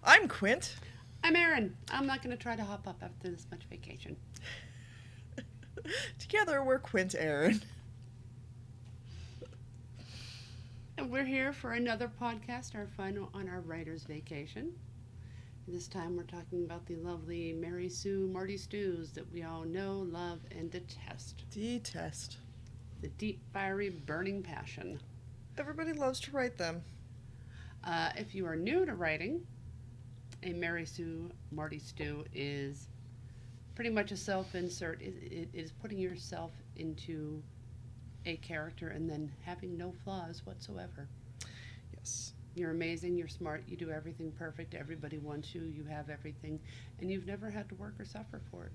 I'm Quint. I'm Aron. I'm not going to try to hop up after this much vacation. Together we're Quent Aron. And we're here for another podcast, our final on our writer's vacation. This time we're talking about the lovely Mary Sue Marty Stews that we all know, love, and detest. Detest. The deep, fiery, burning passion. Everybody loves to write them. If you are new to writing, a Mary Sue Marty Stew is pretty much a self-insert. It is putting yourself into a character and then having no flaws whatsoever. Yes. You're amazing, you're smart, you do everything perfect, everybody wants you, you have everything, and you've never had to work or suffer for it.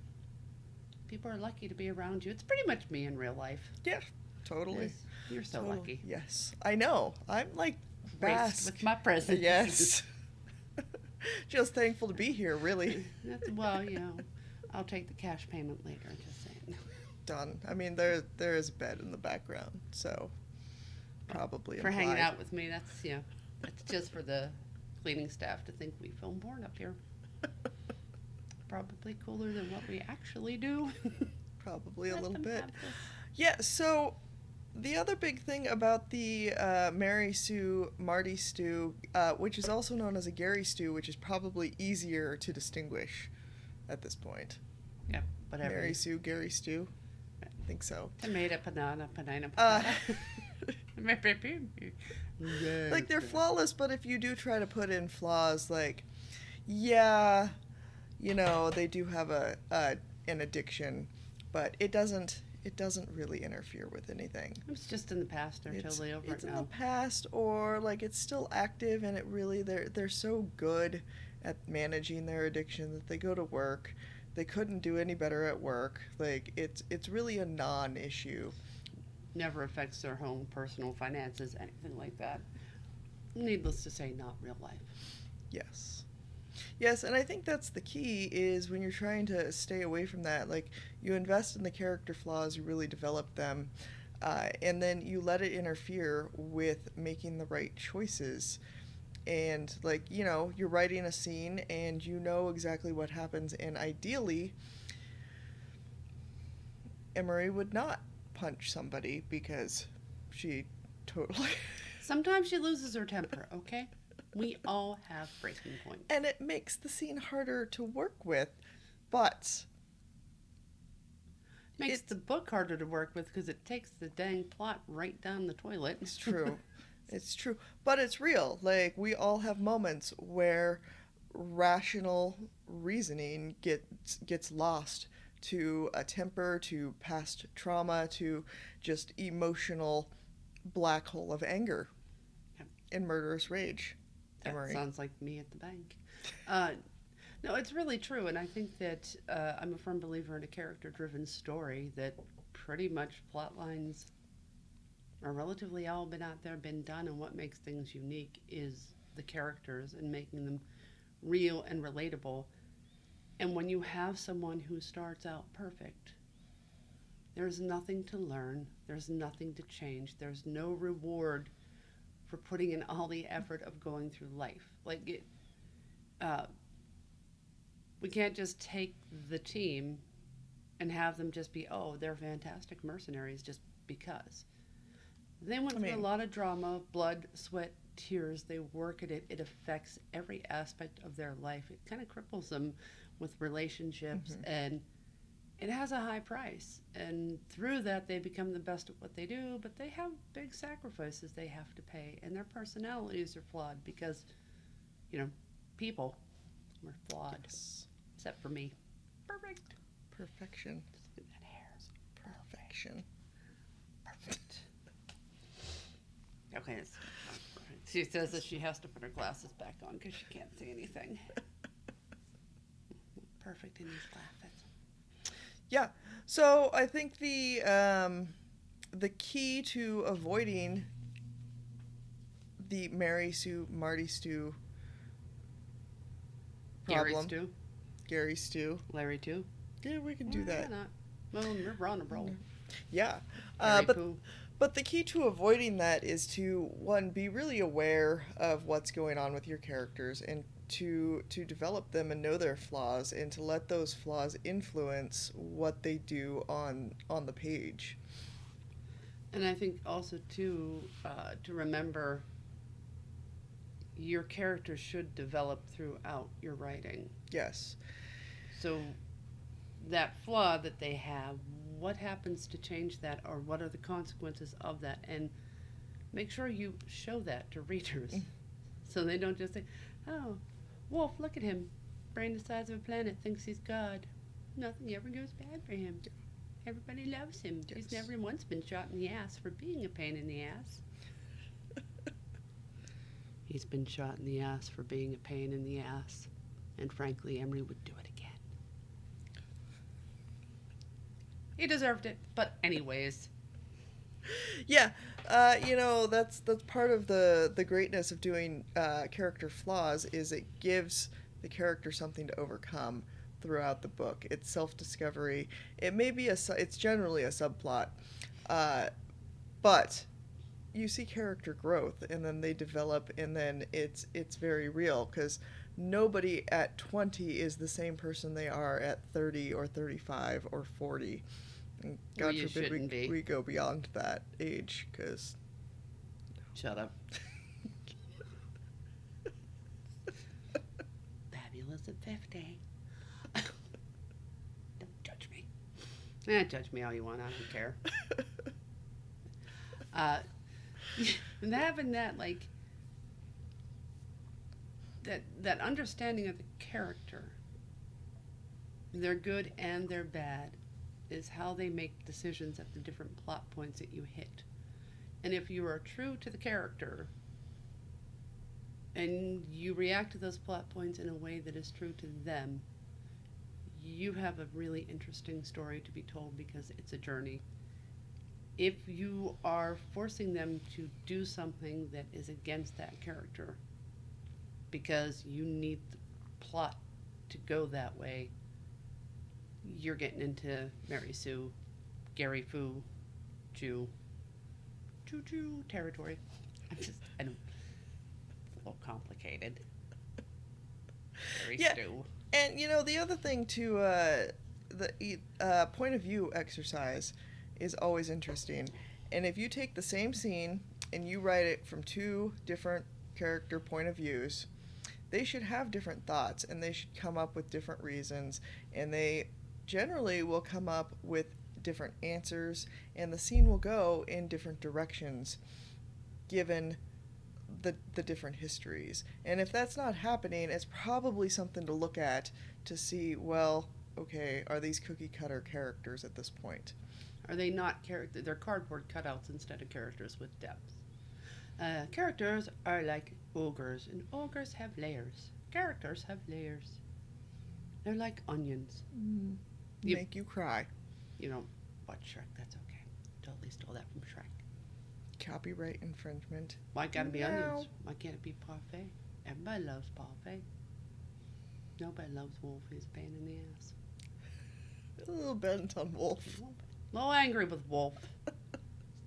People are lucky to be around you. It's pretty much me in real life. Yeah, totally. Yes, you're so lucky. Yes, I know. I'm like Graced with my presence. Yes. Just thankful to be here, really. Well, I'll take the cash payment later, just saying. Done. I mean, there is a bed in the background, so probably For implied. hanging out with me, that's just for the cleaning staff to think we film porn up here. Probably cooler than what we actually do. Probably a little bit. Yeah, so the other big thing about the Mary Sue Marty Stew, which is also known as a Gary Stew, which is probably easier to distinguish at this point. Yeah, whatever. Mary Sue, Gary Stew. I think so. Tomato, banana. Like, they're flawless, but if you do try to put in flaws, like, yeah, they do have an addiction, but it doesn't really interfere with anything. It's just in the past. They're totally over it now. It's in the past, or like it's still active, and they're so good at managing their addiction that they go to work. They couldn't do any better at work. Like, it's really a non-issue. Never affects their home, personal finances, anything like that. Needless to say, not real life. Yes, and I think that's the key, is when you're trying to stay away from that, like, you invest in the character flaws, you really develop them, and then you let it interfere with making the right choices. And, like, you're writing a scene and you know exactly what happens, and ideally, Emery would not punch somebody because she totally... Sometimes she loses her temper, okay? We all have breaking points. And it makes the scene harder to work with, but... Makes the book harder to work with because it takes the dang plot right down the toilet. It's true. It's true. But it's real. Like, we all have moments where rational reasoning gets lost to a temper, to past trauma, to just emotional black hole of anger and murderous rage. That Emery. Sounds like me at the bank. No, it's really true, and I think that I'm a firm believer in a character-driven story, that pretty much plot lines are relatively all been out there, been done, and what makes things unique is the characters and making them real and relatable. And when you have someone who starts out perfect, there's nothing to learn, there's nothing to change, there's no reward for putting in all the effort of going through life. Like, we can't just take the team and have them just be, they're fantastic mercenaries just because. They went through a lot of drama, blood, sweat, tears. They work at it. It affects every aspect of their life. It kind of cripples them with relationships, and it has a high price. And through that, they become the best at what they do, but they have big sacrifices they have to pay, and their personalities are flawed because, people are flawed. Yes. Except for me. Perfect. Perfection. Just look at that hair. Perfection. Perfect. Okay. She says that she has to put her glasses back on because she can't see anything. Perfect in these glasses. Yeah. So I think the key to avoiding the Mary Sue Marty Stew problem. Gary Stew. Larry too. Yeah, we can do that. Not? Well, we're on a roll. Yeah. But But the key to avoiding that is to, one, be really aware of what's going on with your characters, and to develop them and know their flaws and to let those flaws influence what they do on the page. And I think also to remember your character should develop throughout your writing. Yes. So that flaw that they have, what happens to change that, or what are the consequences of that? And make sure you show that to readers so they don't just say, oh, Wolf, look at him. Brain the size of a planet, thinks he's God. Nothing ever goes bad for him. Everybody loves him. Yes. He's never once been shot in the ass for being a pain in the ass. He's been shot in the ass for being a pain in the ass. And frankly, Emery would do it again. He deserved it. But anyways. Yeah, that's part of the greatness of doing character flaws is it gives the character something to overcome throughout the book. It's self-discovery. It may be it's generally a subplot, but you see character growth, and then they develop, and then it's very real because nobody at 20 is the same person they are at 30 or 35 or 40. And God forbid we go beyond that age, because... Shut up. Fabulous at 50. Don't judge me. Judge me all you want. I don't care. And having that, like, that understanding of the character, their good and their bad, is how they make decisions at the different plot points that you hit. And if you are true to the character and you react to those plot points in a way that is true to them, you have a really interesting story to be told because it's a journey. If you are forcing them to do something that is against that character because you need the plot to go that way, you're getting into Mary Sue, Gary Fu, Jew territory. I don't, it's a little complicated. Gary Stu. And the other thing too, the point of view exercise is always interesting. And if you take the same scene and you write it from two different character point of views, they should have different thoughts and they should come up with different reasons, and they generally will come up with different answers, and the scene will go in different directions given the different histories. And if that's not happening, it's probably something to look at to see, well, okay, are these cookie cutter characters at this point? Are they not characters? They're cardboard cutouts instead of characters with depth. Characters are like ogres, and ogres have layers. Characters have layers. They're like onions. Make you cry. You don't watch Shrek, that's okay. Totally stole that from Shrek. Copyright infringement. Why gotta be onions? Why can't it be parfait? Everybody loves parfait. Nobody loves Wolf. He's a pain in the ass. A little bent on Wolf. A little angry with Wolf. Just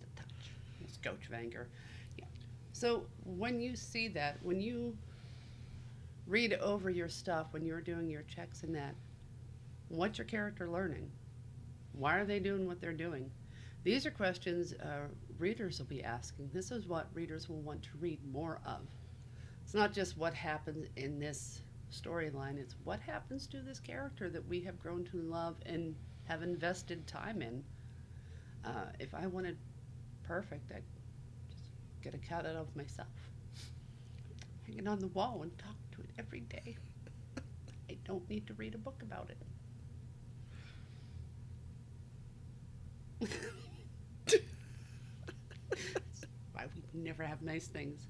a touch. A scotch of anger. Yeah. So when you see that, when you read over your stuff, when you're doing your checks and that, what's your character learning? Why are they doing what they're doing? These are questions readers will be asking. This is what readers will want to read more of. It's not just what happens in this storyline, it's what happens to this character that we have grown to love and have invested time in. If I wanted perfect, I'd just get a cut out of myself. Hang it on the wall and talk to it every day. I don't need to read a book about it. That's why we never have nice things.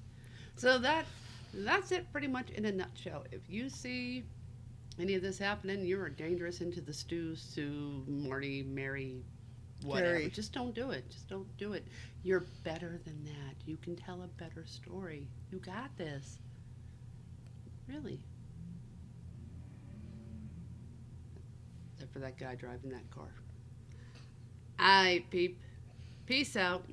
So that's it pretty much in a nutshell. If you see any of this happening, you're dangerous into the Stu, Sue, Marty, Mary, whatever. Carrie. Just don't do it. Just don't do it. You're better than that. You can tell a better story. You got this. Really. Except for that guy driving that car. Peep. Peace out.